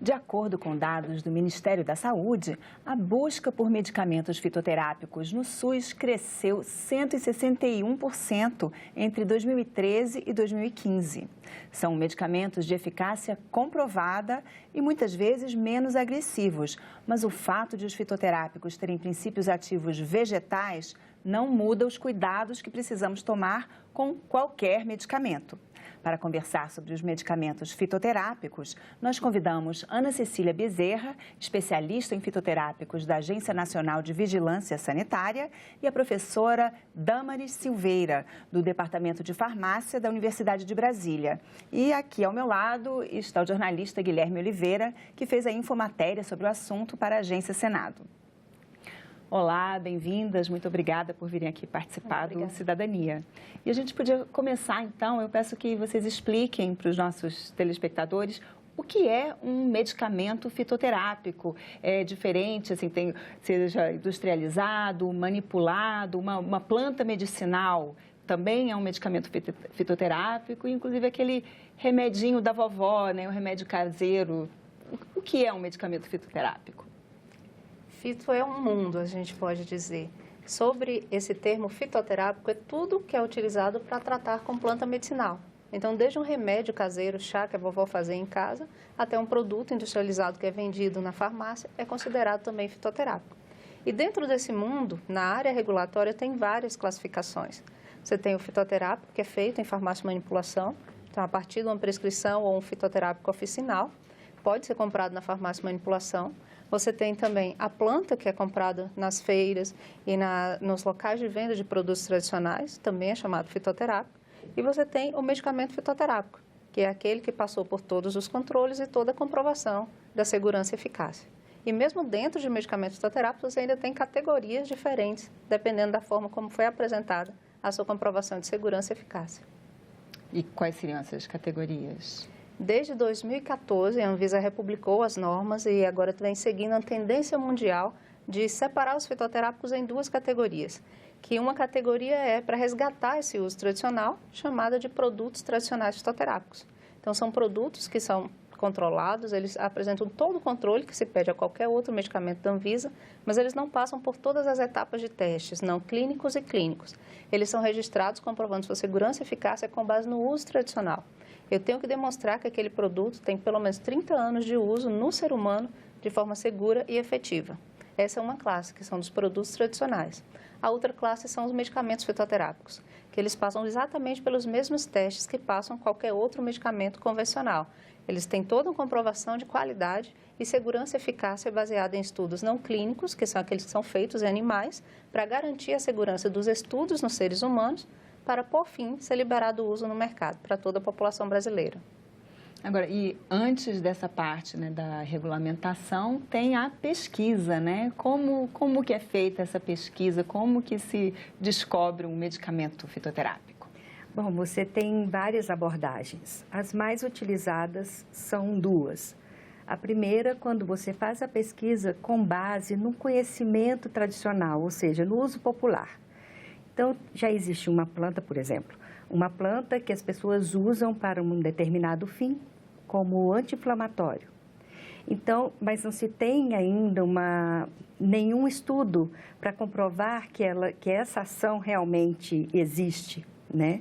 De acordo com dados do Ministério da Saúde, a busca por medicamentos fitoterápicos no SUS cresceu 161% entre 2013 e 2015. São medicamentos de eficácia comprovada e muitas vezes menos agressivos, mas o fato de os fitoterápicos terem princípios ativos vegetais não muda os cuidados que precisamos tomar com qualquer medicamento. Para conversar sobre os medicamentos fitoterápicos, nós convidamos Ana Cecília Bezerra, especialista em fitoterápicos da Agência Nacional de Vigilância Sanitária, e a professora Damaris Silveira, do Departamento de Farmácia da Universidade de Brasília. E aqui ao meu lado está o jornalista Guilherme Oliveira, que fez a infomatéria sobre o assunto para a Agência Senado. Olá, bem-vindas, muito obrigada por virem aqui participar do Cidadania. E a gente podia começar, então, eu peço que vocês expliquem para os nossos telespectadores o que é um medicamento fitoterápico. É diferente, assim, seja industrializado, manipulado, uma planta medicinal também é um medicamento fitoterápico, inclusive aquele remedinho da vovó, né, o remédio caseiro. O que é um medicamento fitoterápico? Fito é um mundo, a gente pode dizer. Sobre esse termo fitoterápico, é tudo que é utilizado para tratar com planta medicinal. Então, desde um remédio caseiro, chá que a vovó fazia em casa, até um produto industrializado que é vendido na farmácia, é considerado também fitoterápico. E dentro desse mundo, na área regulatória, tem várias classificações. Você tem o fitoterápico, que é feito em farmácia e manipulação, então, a partir de uma prescrição ou um fitoterápico oficinal, pode ser comprado na farmácia e manipulação. Você tem também a planta, que é comprada nas feiras e nos locais de venda de produtos tradicionais, também é chamado fitoterápico. E você tem o medicamento fitoterápico, que é aquele que passou por todos os controles e toda a comprovação da segurança e eficácia. E mesmo dentro de medicamentos fitoterápicos, você ainda tem categorias diferentes, dependendo da forma como foi apresentada a sua comprovação de segurança e eficácia. E quais seriam essas categorias? Desde 2014, a Anvisa republicou as normas e agora vem seguindo a tendência mundial de separar os fitoterápicos em duas categorias, que uma categoria é para resgatar esse uso tradicional, chamada de produtos tradicionais fitoterápicos. Então, são produtos que são controlados, eles apresentam todo o controle que se pede a qualquer outro medicamento da Anvisa, mas eles não passam por todas as etapas de testes, não clínicos e clínicos. Eles são registrados comprovando sua segurança e eficácia com base no uso tradicional. Eu tenho que demonstrar que aquele produto tem pelo menos 30 anos de uso no ser humano de forma segura e efetiva. Essa é uma classe, que são dos produtos tradicionais. A outra classe são os medicamentos fitoterápicos, que eles passam exatamente pelos mesmos testes que passam qualquer outro medicamento convencional. Eles têm toda uma comprovação de qualidade e segurança e eficácia baseada em estudos não clínicos, que são aqueles que são feitos em animais, para garantir a segurança dos estudos nos seres humanos, para, por fim, ser liberado o uso no mercado para toda a população brasileira. Agora, e antes dessa parte, né, da regulamentação, tem a pesquisa, né? Como que é feita essa pesquisa? Como que se descobre um medicamento fitoterápico? Bom, você tem várias abordagens. As mais utilizadas são duas. A primeira, quando você faz a pesquisa com base no conhecimento tradicional, ou seja, no uso popular. Então, já existe uma planta, por exemplo, uma planta que as pessoas usam para um determinado fim, como anti-inflamatório. Então, mas não se tem ainda nenhum estudo para comprovar que essa ação realmente existe, né?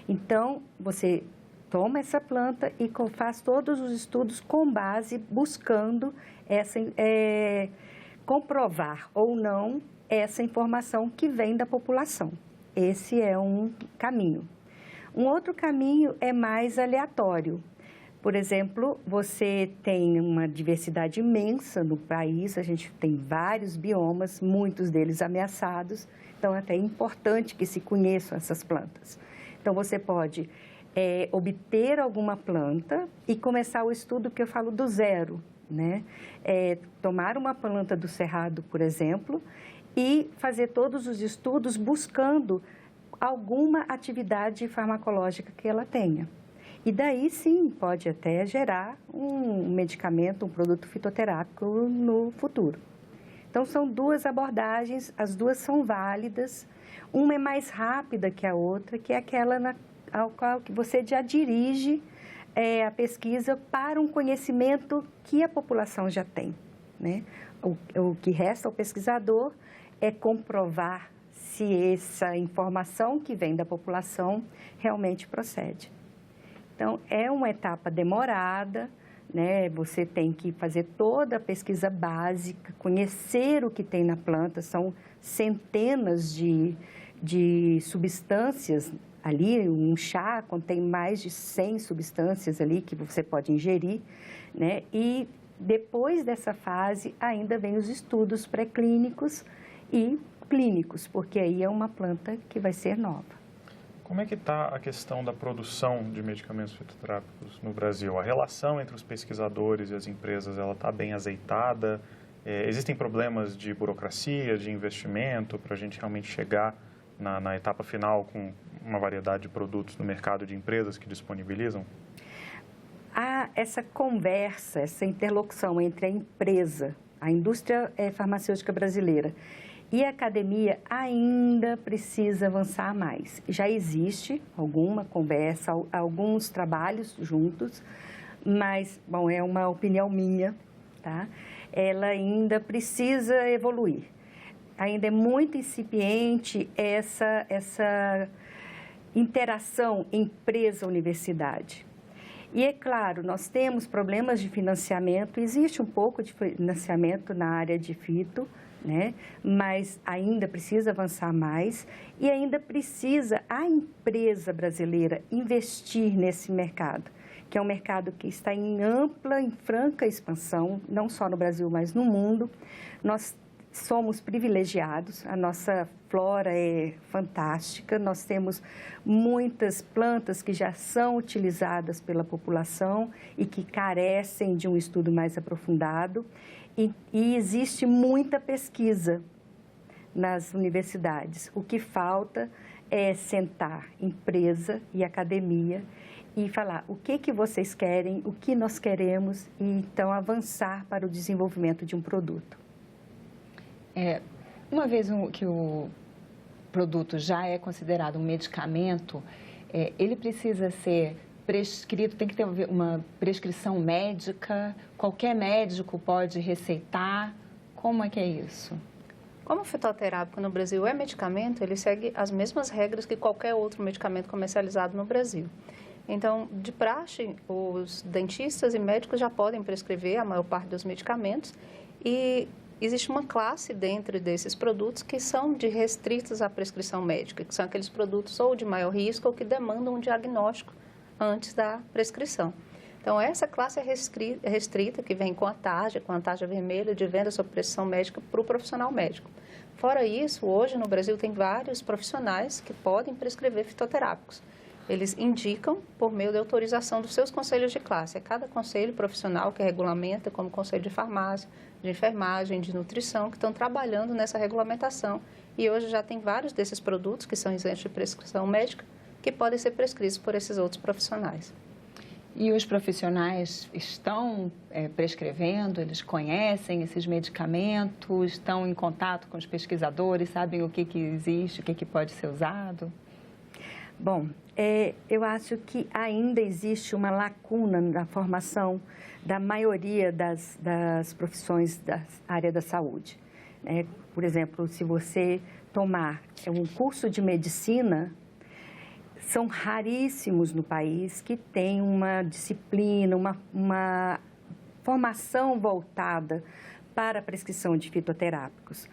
Então, você toma essa planta e faz todos os estudos com base, buscando comprovar ou não essa informação que vem da população. Esse é um caminho. Um outro caminho é mais aleatório. Por exemplo, você tem uma diversidade imensa no país, a gente tem vários biomas, muitos deles ameaçados, então é até importante que se conheçam essas plantas. Então, você pode obter alguma planta e começar o estudo que eu falo do zero, né? Tomar uma planta do cerrado, por exemplo, e fazer todos os estudos buscando alguma atividade farmacológica que ela tenha. E daí sim pode até gerar um medicamento, um produto fitoterápico no futuro. Então são duas abordagens, as duas são válidas. Uma é mais rápida que a outra, que é aquela ao qual que você já dirige a pesquisa para um conhecimento que a população já tem, né? O que resta ao pesquisador é comprovar se essa informação que vem da população realmente procede. Então, é uma etapa demorada, né? Você tem que fazer toda a pesquisa básica, conhecer o que tem na planta, são centenas de substâncias ali, um chá contém mais de 100 substâncias ali que você pode ingerir, né? E depois dessa fase ainda vem os estudos pré-clínicos e clínicos, porque aí é uma planta que vai ser nova. Como é que está a questão da produção de medicamentos fitoterápicos no Brasil? A relação entre os pesquisadores e as empresas, ela está bem azeitada? Existem problemas de burocracia, de investimento, para a gente realmente chegar na etapa final com uma variedade de produtos no mercado de empresas que disponibilizam? Há essa conversa, essa interlocução entre a empresa, a indústria farmacêutica brasileira e a academia ainda precisa avançar mais. Já existe alguma conversa, alguns trabalhos juntos, mas, bom, é uma opinião minha, tá? Ela ainda precisa evoluir. Ainda é muito incipiente essa interação empresa-universidade. E é claro, nós temos problemas de financiamento, existe um pouco de financiamento na área de fito, né? Mas ainda precisa avançar mais e ainda precisa a empresa brasileira investir nesse mercado, que é um mercado que está em ampla, em franca expansão, não só no Brasil, mas no mundo. Nós somos privilegiados, a nossa flora é fantástica, nós temos muitas plantas que já são utilizadas pela população e que carecem de um estudo mais aprofundado. E existe muita pesquisa nas universidades. O que falta é sentar empresa e academia e falar o que vocês querem, o que nós queremos e então avançar para o desenvolvimento de um produto. Uma vez que o produto já é considerado um medicamento, ele precisa ser prescrito, tem que ter uma prescrição médica, qualquer médico pode receitar, como é que é isso? Como o fitoterápico no Brasil é medicamento, ele segue as mesmas regras que qualquer outro medicamento comercializado no Brasil. Então, de praxe, os dentistas e médicos já podem prescrever a maior parte dos medicamentos e existe uma classe dentro desses produtos que são restritos à prescrição médica, que são aqueles produtos ou de maior risco ou que demandam um diagnóstico antes da prescrição. Então, essa classe é restrita, que vem com a tarja vermelha de venda sob prescrição médica para o profissional médico. Fora isso, hoje no Brasil tem vários profissionais que podem prescrever fitoterápicos. Eles indicam por meio de autorização dos seus conselhos de classe. É cada conselho profissional que regulamenta, como conselho de farmácia, de enfermagem, de nutrição, que estão trabalhando nessa regulamentação. E hoje já tem vários desses produtos que são isentos de prescrição médica, que podem ser prescritos por esses outros profissionais. E os profissionais estão prescrevendo, eles conhecem esses medicamentos, estão em contato com os pesquisadores, sabem o que existe, o que pode ser usado? Bom, eu acho que ainda existe uma lacuna na formação da maioria das profissões da área da saúde. Por exemplo, se você tomar um curso de medicina, são raríssimos no país que têm uma disciplina, uma formação voltada para a prescrição de fitoterápicos.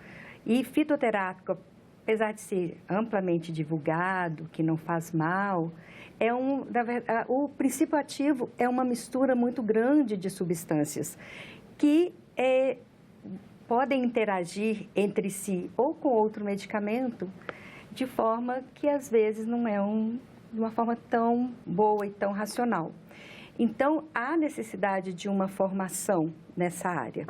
E fitoterápico, apesar de ser amplamente divulgado, que não faz mal, o princípio ativo é uma mistura muito grande de substâncias que podem interagir entre si ou com outro medicamento de forma que às vezes não é de uma forma tão boa e tão racional. Então, há necessidade de uma formação nessa área.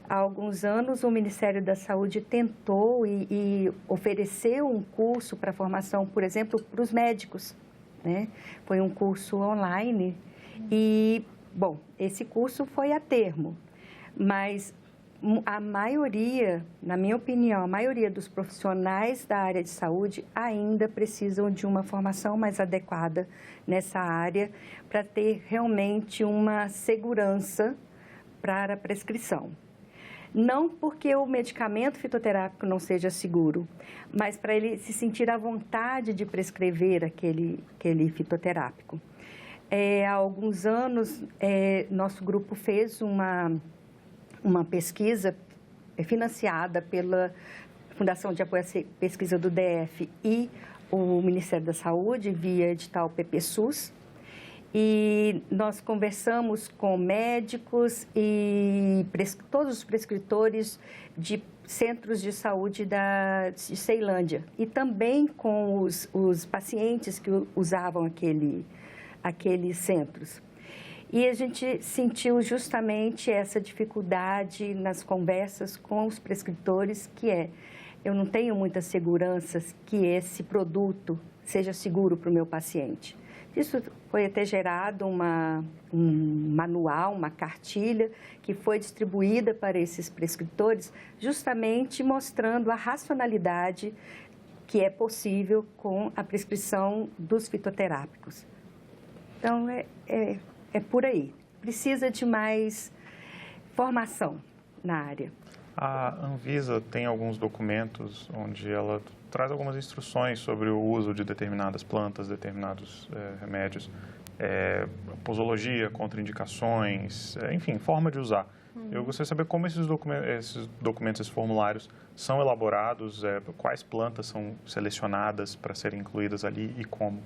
Há alguns anos, o Ministério da Saúde tentou e ofereceu um curso para formação, por exemplo, para os médicos, né? Foi um curso online e, bom, esse curso foi a termo, mas a maioria, na minha opinião, a maioria dos profissionais da área de saúde ainda precisam de uma formação mais adequada nessa área para ter realmente uma segurança para a prescrição. Não porque o medicamento fitoterápico não seja seguro, mas para ele se sentir à vontade de prescrever aquele fitoterápico. Há alguns anos, nosso grupo fez uma pesquisa financiada pela Fundação de Apoio à Pesquisa do DF e o Ministério da Saúde, via edital PPSUS. E nós conversamos com médicos e todos os prescritores de centros de saúde de Ceilândia e também com os pacientes que usavam aqueles centros. E a gente sentiu justamente essa dificuldade nas conversas com os prescritores, eu não tenho muita segurança que esse produto seja seguro para o meu paciente. Isso foi até gerado um manual, uma cartilha que foi distribuída para esses prescritores, justamente mostrando a racionalidade que é possível com a prescrição dos fitoterápicos. Então, é por aí. Precisa de mais formação na área. A Anvisa tem alguns documentos onde ela traz algumas instruções sobre o uso de determinadas plantas, determinados remédios, posologia, contraindicações, enfim, forma de usar. Eu gostaria de saber como esses documentos, esses formulários são elaborados, quais plantas são selecionadas para serem incluídas ali e como.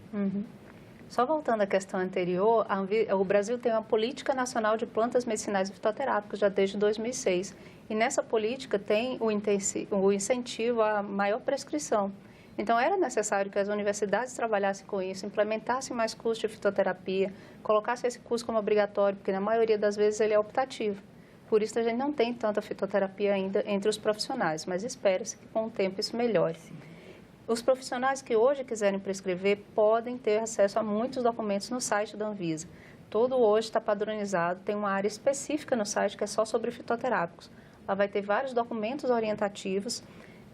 Só voltando à questão anterior, o Brasil tem uma política nacional de plantas medicinais e fitoterápicas já desde 2006. E nessa política tem o incentivo à maior prescrição. Então, era necessário que as universidades trabalhassem com isso, implementassem mais cursos de fitoterapia, colocassem esse curso como obrigatório, porque na maioria das vezes ele é optativo. Por isso, a gente não tem tanta fitoterapia ainda entre os profissionais, mas espera-se que com o tempo isso melhore. Os profissionais que hoje quiserem prescrever podem ter acesso a muitos documentos no site da Anvisa. Todo hoje está padronizado, tem uma área específica no site que é só sobre fitoterápicos. Lá vai ter vários documentos orientativos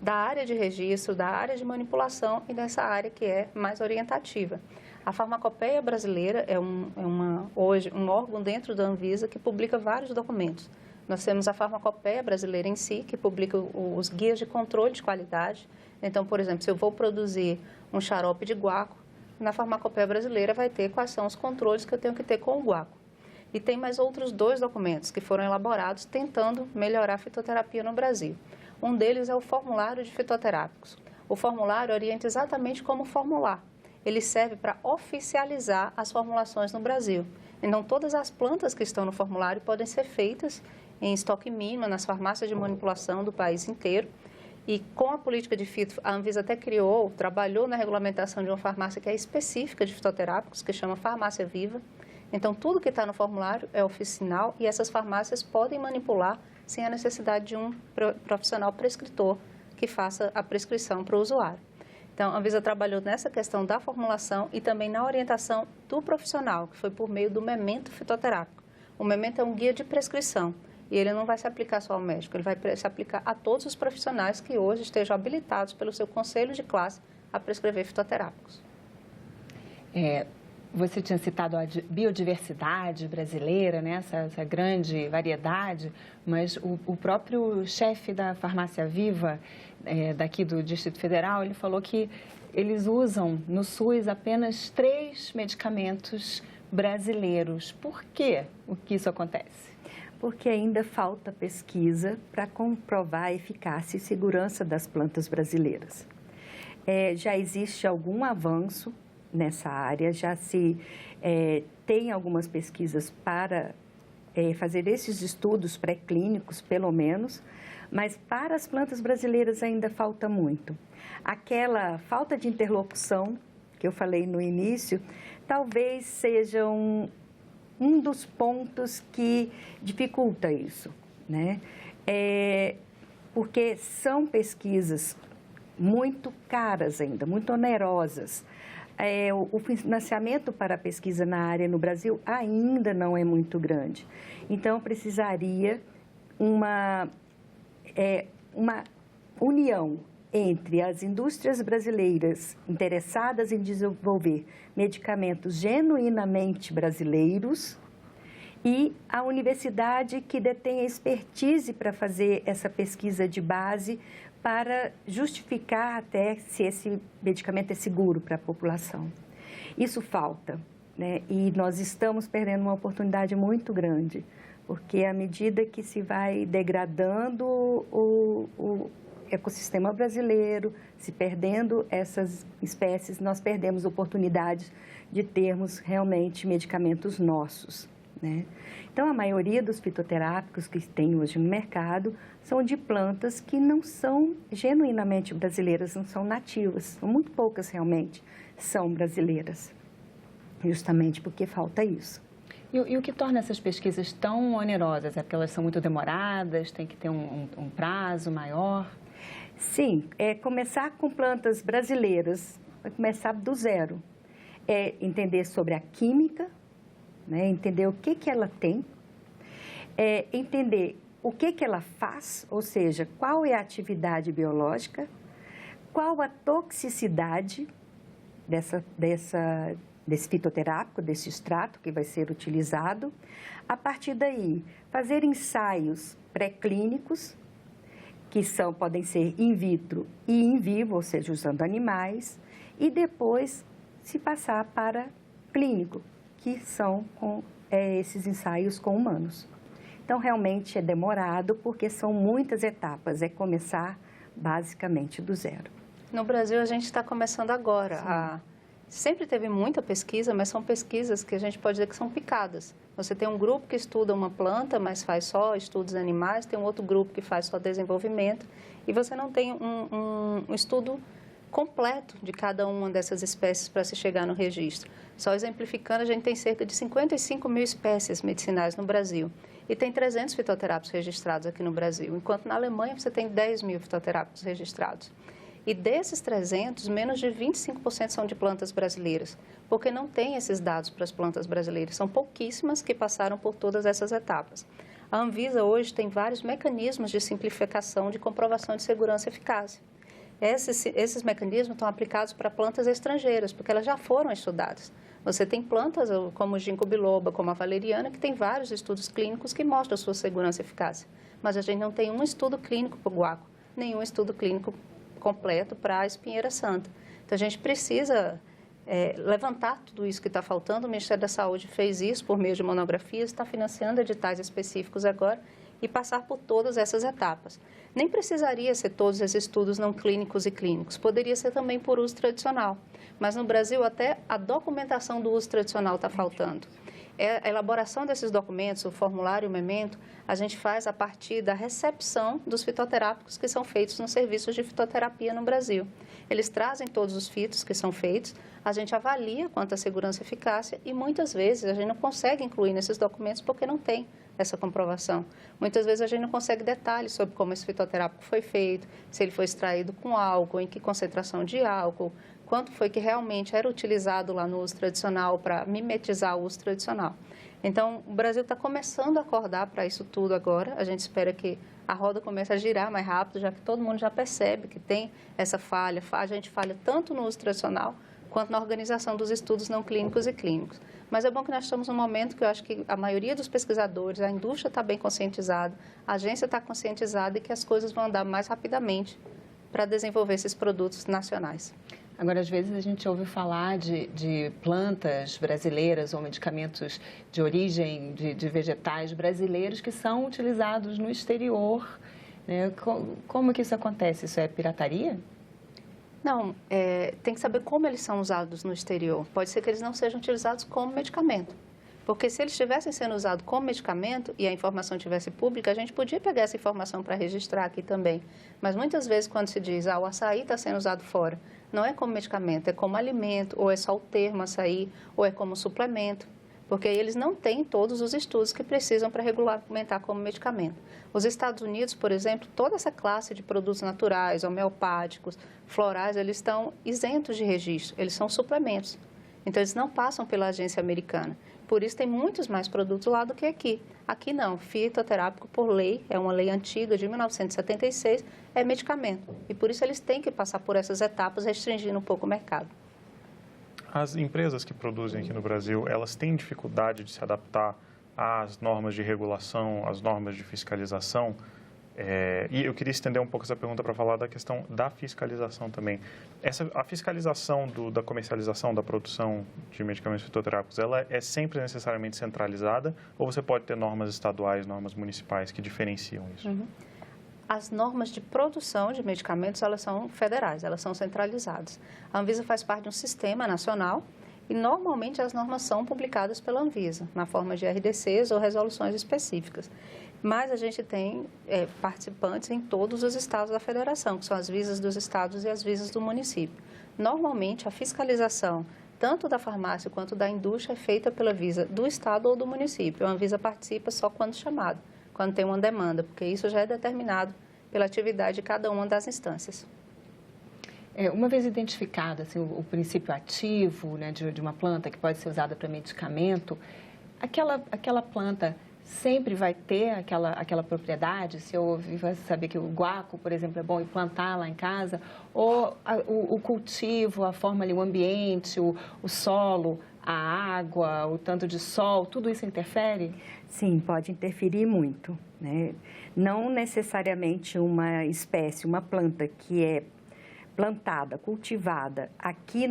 da área de registro, da área de manipulação e dessa área que é mais orientativa. A Farmacopeia Brasileira é hoje um órgão dentro da Anvisa que publica vários documentos. Nós temos a Farmacopeia Brasileira em si, que publica os guias de controle de qualidade. Então, por exemplo, se eu vou produzir um xarope de guaco, na Farmacopeia Brasileira vai ter quais são os controles que eu tenho que ter com o guaco. E tem mais outros 2 documentos que foram elaborados tentando melhorar a fitoterapia no Brasil. Um deles é o formulário de fitoterápicos. O formulário orienta exatamente como formular. Ele serve para oficializar as formulações no Brasil. Então, todas as plantas que estão no formulário podem ser feitas em estoque mínimo nas farmácias de manipulação do país inteiro. E com a política de fito, a Anvisa até trabalhou na regulamentação de uma farmácia que é específica de fitoterápicos, que chama Farmácia Viva. Então, tudo que está no formulário é oficinal e essas farmácias podem manipular sem a necessidade de um profissional prescritor que faça a prescrição para o usuário. Então, a Anvisa trabalhou nessa questão da formulação e também na orientação do profissional, que foi por meio do memento fitoterápico. O memento é um guia de prescrição e ele não vai se aplicar só ao médico, ele vai se aplicar a todos os profissionais que hoje estejam habilitados pelo seu conselho de classe a prescrever fitoterápicos. Você tinha citado a biodiversidade brasileira, né? essa grande variedade, mas o próprio chefe da Farmácia Viva, daqui do Distrito Federal, ele falou que eles usam no SUS apenas 3 medicamentos brasileiros. Por que isso acontece? Porque ainda falta pesquisa para comprovar a eficácia e segurança das plantas brasileiras. Já existe algum avanço nessa área, já se tem algumas pesquisas para fazer esses estudos pré-clínicos, pelo menos, mas para as plantas brasileiras ainda falta muito. Aquela falta de interlocução que eu falei no início, talvez seja um dos pontos que dificulta isso, né? Porque são pesquisas muito caras ainda, muito onerosas. O financiamento para a pesquisa na área no Brasil ainda não é muito grande. Então, precisaria uma uma união entre as indústrias brasileiras interessadas em desenvolver medicamentos genuinamente brasileiros e a universidade que detém a expertise para fazer essa pesquisa de base para justificar até se esse medicamento é seguro para a população. Isso falta, né? E nós estamos perdendo uma oportunidade muito grande, porque à medida que se vai degradando o ecossistema brasileiro, se perdendo essas espécies, nós perdemos oportunidades de termos realmente medicamentos nossos, né? Então, a maioria dos fitoterápicos que tem hoje no mercado são de plantas que não são genuinamente brasileiras, não são nativas, são muito poucas realmente são brasileiras, justamente porque falta isso. E o que torna essas pesquisas tão onerosas? É porque elas são muito demoradas, tem que ter um prazo maior? Sim, começar com plantas brasileiras, vai começar do zero. É entender sobre a química, né? Entender o que ela tem, entender o que ela faz, ou seja, qual é a atividade biológica, qual a toxicidade desse fitoterápico, desse extrato que vai ser utilizado. A partir daí, fazer ensaios pré-clínicos, que podem ser in vitro e in vivo, ou seja, usando animais, e depois se passar para clínico, que são esses ensaios com humanos. Então, realmente é demorado, porque são muitas etapas, é começar basicamente do zero. No Brasil, a gente está começando agora. Sempre teve muita pesquisa, mas são pesquisas que a gente pode dizer que são picadas. Você tem um grupo que estuda uma planta, mas faz só estudos animais, tem um outro grupo que faz só desenvolvimento, e você não tem um estudo completo de cada uma dessas espécies para se chegar no registro. Só exemplificando, a gente tem cerca de 55 mil espécies medicinais no Brasil e tem 300 fitoterápicos registrados aqui no Brasil, enquanto na Alemanha você tem 10 mil fitoterápicos registrados. E desses 300, menos de 25% são de plantas brasileiras, porque não tem esses dados para as plantas brasileiras. São pouquíssimas que passaram por todas essas etapas. A Anvisa hoje tem vários mecanismos de simplificação de comprovação de segurança e eficácia. Esses mecanismos estão aplicados para plantas estrangeiras, porque elas já foram estudadas. Você tem plantas como o ginkgo biloba, como a valeriana, que tem vários estudos clínicos que mostram a sua segurança e eficácia. Mas a gente não tem um estudo clínico para o guaco, nenhum estudo clínico completo para a espinheira santa. Então, a gente precisa levantar tudo isso que está faltando. O Ministério da Saúde fez isso por meio de monografias, está financiando editais específicos agora e passar por todas essas etapas. Nem precisaria ser todos esses estudos não clínicos e clínicos, poderia ser também por uso tradicional. Mas no Brasil, até a documentação do uso tradicional está faltando. A elaboração desses documentos, o formulário e o memento, a gente faz a partir da recepção dos fitoterápicos que são feitos nos serviços de fitoterapia no Brasil. Eles trazem todos os fitos que são feitos, a gente avalia quanto à segurança e eficácia e muitas vezes a gente não consegue incluir nesses documentos porque não tem essa comprovação. Muitas vezes a gente não consegue detalhes sobre como esse fitoterápico foi feito, se ele foi extraído com álcool, em que concentração de álcool, quanto foi que realmente era utilizado lá no uso tradicional para mimetizar o uso tradicional. Então, o Brasil está começando a acordar para isso tudo agora. A gente espera que a roda comece a girar mais rápido, já que todo mundo já percebe que tem essa falha. A gente falha tanto no uso tradicional quanto na organização dos estudos não clínicos e clínicos. Mas é bom que nós estamos num momento que eu acho que a maioria dos pesquisadores, a indústria está bem conscientizada, a agência está conscientizada e que as coisas vão andar mais rapidamente para desenvolver esses produtos nacionais. Agora, às vezes a gente ouve falar de plantas brasileiras ou medicamentos de origem de vegetais brasileiros que são utilizados no exterior, né? Como que isso acontece? Isso é pirataria? Não, tem que saber como eles são usados no exterior. Pode ser que eles não sejam utilizados como medicamento. Porque se eles estivessem sendo usados como medicamento e a informação estivesse pública, a gente podia pegar essa informação para registrar aqui também. Mas muitas vezes quando se diz, o açaí está sendo usado fora, não é como medicamento, é como alimento, ou é só o termo açaí, ou é como suplemento. Porque eles não têm todos os estudos que precisam para regulamentar como medicamento. Os Estados Unidos, por exemplo, toda essa classe de produtos naturais, homeopáticos, florais, eles estão isentos de registro, eles são suplementos. Então, eles não passam pela agência americana. Por isso tem muitos mais produtos lá do que aqui. Aqui não, fitoterápico por lei, é uma lei antiga de 1976, é medicamento. E por isso eles têm que passar por essas etapas, restringindo um pouco o mercado. As empresas que produzem aqui no Brasil, elas têm dificuldade de se adaptar às normas de regulação, às normas de fiscalização? E eu queria estender um pouco essa pergunta para falar da questão da fiscalização também. A fiscalização da comercialização, da produção de medicamentos fitoterápicos, ela é sempre necessariamente centralizada ou você pode ter normas estaduais, normas municipais que diferenciam isso? Uhum. As normas de produção de medicamentos, elas são federais, elas são centralizadas. A Anvisa faz parte de um sistema nacional e, normalmente, as normas são publicadas pela Anvisa, na forma de RDCs ou resoluções específicas. Mas a gente tem participantes em todos os estados da federação, que são as visas dos estados e as visas do município. Normalmente, a fiscalização, tanto da farmácia quanto da indústria, é feita pela visa do estado ou do município. A Anvisa participa só quando chamado, quando tem uma demanda, porque isso já é determinado pela atividade de cada uma das instâncias. Uma vez identificado assim, o princípio ativo, né, de uma planta que pode ser usada para medicamento, aquela planta sempre vai ter aquela propriedade? Se eu saber que o guaco, por exemplo, é bom plantar lá em casa, ou o cultivo, a forma ali, o ambiente, o solo, a água, o tanto de sol, tudo isso interfere? Sim, pode interferir muito, né? Não necessariamente uma espécie, uma planta que é plantada, cultivada aqui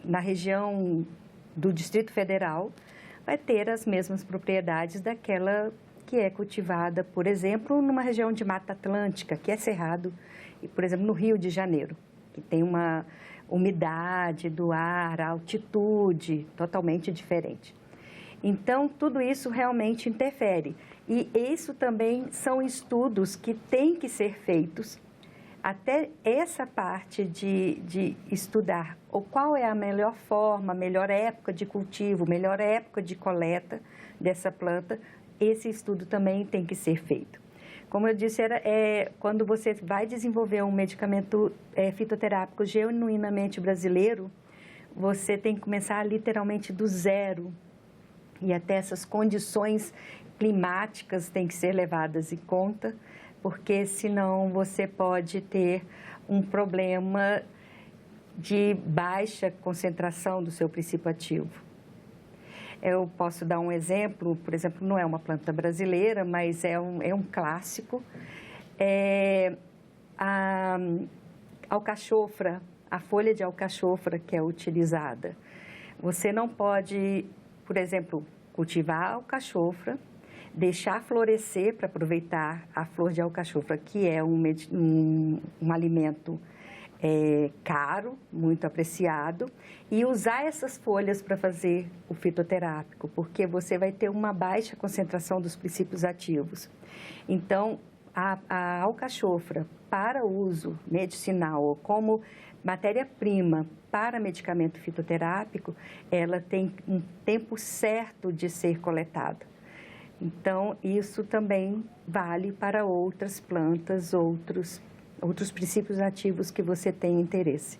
na região do Distrito Federal, vai ter as mesmas propriedades daquela que é cultivada, por exemplo, numa região de Mata Atlântica, que é cerrado, e, por exemplo, no Rio de Janeiro, que tem uma umidade do ar, altitude totalmente diferente. Então, tudo isso realmente interfere. E isso também são estudos que têm que ser feitos. Até essa parte de estudar qual é a melhor forma, a melhor época de cultivo, melhor época de coleta dessa planta, esse estudo também tem que ser feito. Como eu disse, quando você vai desenvolver um medicamento fitoterápico genuinamente brasileiro, você tem que começar literalmente do zero. E até essas condições climáticas têm que ser levadas em conta, porque senão você pode ter um problema de baixa concentração do seu princípio ativo. Eu posso dar um exemplo, por exemplo, não é uma planta brasileira, mas é um clássico. A alcachofra, a folha de alcachofra que é utilizada. Você não pode, por exemplo, cultivar a alcachofra, deixar florescer para aproveitar a flor de alcachofra, que é um alimento caro, muito apreciado, e usar essas folhas para fazer o fitoterápico, porque você vai ter uma baixa concentração dos princípios ativos. Então, a alcachofra para uso medicinal ou como matéria-prima para medicamento fitoterápico, ela tem um tempo certo de ser coletada. Então, isso também vale para outras plantas, outros princípios ativos que você tem interesse.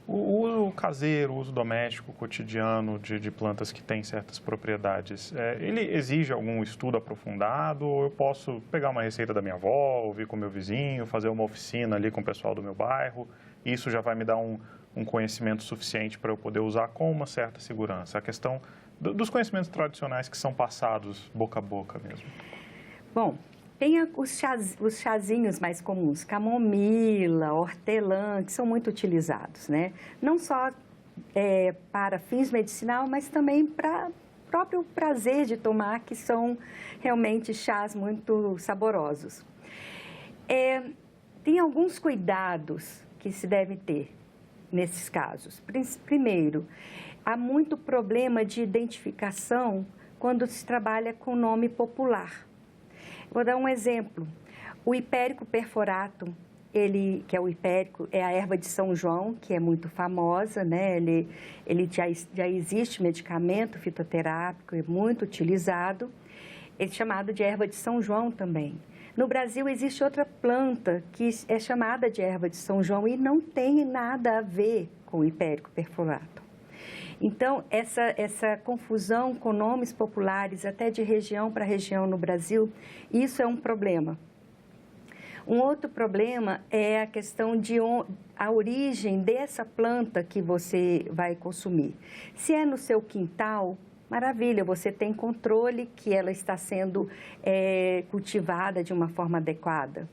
O uso caseiro, o uso doméstico, cotidiano de plantas que têm certas propriedades, ele exige algum estudo aprofundado ou eu posso pegar uma receita da minha avó, ouvir com o meu vizinho, fazer uma oficina ali com o pessoal do meu bairro, e isso já vai me dar um conhecimento suficiente para eu poder usar com uma certa segurança? A questão dos conhecimentos tradicionais que são passados boca a boca mesmo. Bom, tem os chazinhos mais comuns, camomila, hortelã, que são muito utilizados, né? Não só para fins medicinal, mas também para próprio prazer de tomar, que são realmente chás muito saborosos. Tem alguns cuidados que se deve ter nesses casos. Primeiro, há muito problema de identificação quando se trabalha com nome popular. Vou dar um exemplo. O hipérico perforatum, que é o hipérico, é a erva de São João, que é muito famosa, né? Ele já existe medicamento fitoterápico, é muito utilizado. Ele é chamado de erva de São João também. No Brasil, existe outra planta que é chamada de erva de São João e não tem nada a ver com o hipérico perforatum. Então, essa confusão com nomes populares, até de região para região no Brasil, isso é um problema. Um outro problema é a questão de a origem dessa planta que você vai consumir. Se é no seu quintal, maravilha, você tem controle que ela está sendo cultivada de uma forma adequada.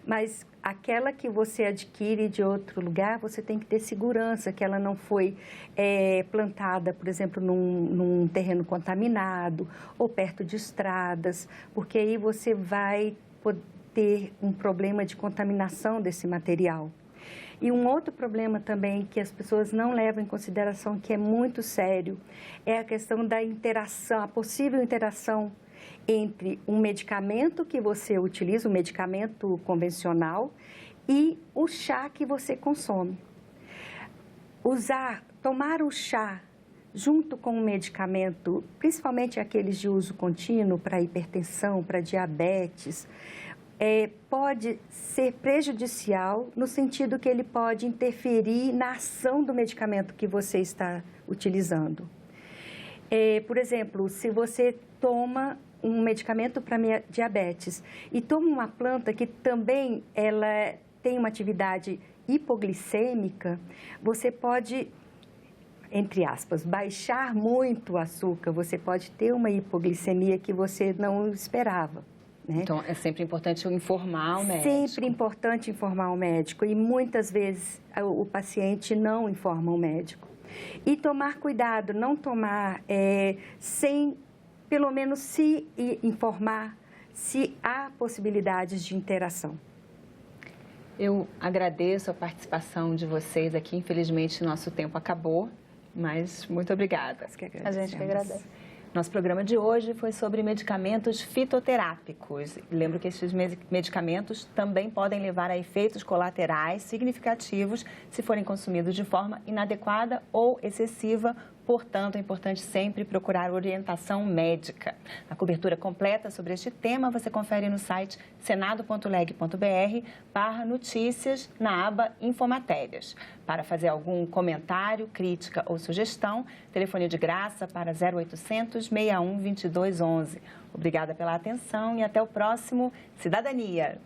Mas aquela que você adquire de outro lugar, você tem que ter segurança que ela não foi plantada, por exemplo, num terreno contaminado ou perto de estradas, porque aí você vai ter um problema de contaminação desse material. E um outro problema também que as pessoas não levam em consideração, que é muito sério, é a questão da interação, a possível interação entre um medicamento que você utiliza, um medicamento convencional, e o chá que você consome. Tomar o chá junto com o medicamento, principalmente aqueles de uso contínuo para hipertensão, para diabetes, pode ser prejudicial no sentido que ele pode interferir na ação do medicamento que você está utilizando. Por exemplo, se você toma um medicamento para diabetes e toma uma planta que também ela tem uma atividade hipoglicêmica, você pode, entre aspas, baixar muito o açúcar, você pode ter uma hipoglicemia que você não esperava. Né? Então, é sempre importante informar o médico. Sempre importante informar o médico e muitas vezes o paciente não informa o médico. E tomar cuidado, não tomar sem, pelo menos, se informar se há possibilidades de interação. Eu agradeço a participação de vocês aqui. Infelizmente, nosso tempo acabou, mas muito obrigada. A gente que agradece. Nosso programa de hoje foi sobre medicamentos fitoterápicos. Lembro que esses medicamentos também podem levar a efeitos colaterais significativos se forem consumidos de forma inadequada ou excessiva. Portanto, é importante sempre procurar orientação médica. A cobertura completa sobre este tema você confere no site senado.leg.br/notícias na aba Infomatérias. Para fazer algum comentário, crítica ou sugestão, telefone de graça para 0800 61 22 11. Obrigada pela atenção e até o próximo Cidadania.